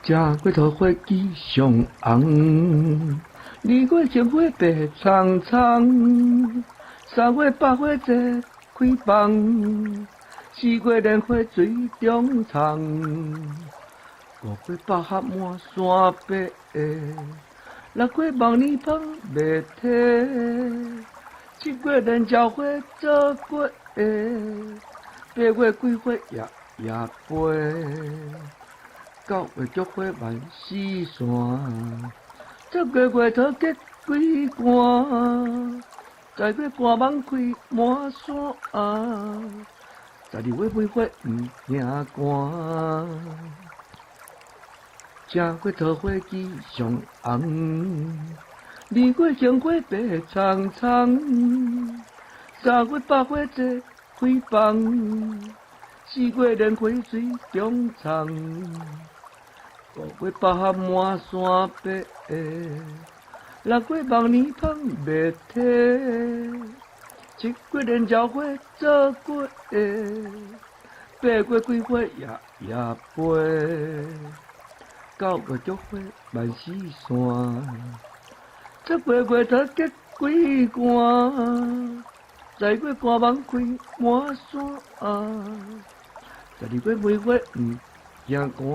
食过桃花枝上红，二月情花白苍苍，三月百花齐开放，四月莲花水中藏，五月百合满山白，六月望年芳袂体，七月连鸟花做过八月桂花夜夜飞。九月菊花万丝线，十月月桃结桂冠，十月半梦开满山，十二月梅花毋惊寒。正月桃花枝上红，二月杏花白苍苍，三月百花齐开放，四月莲花水中藏。五月百合满山白，六月望年芳袂体，七月连鸟花做过八月桂花夜夜飞，九月菊花万丝线，十月月桃结桂冠，十月半梦开满山，十二月梅花毋惊寒。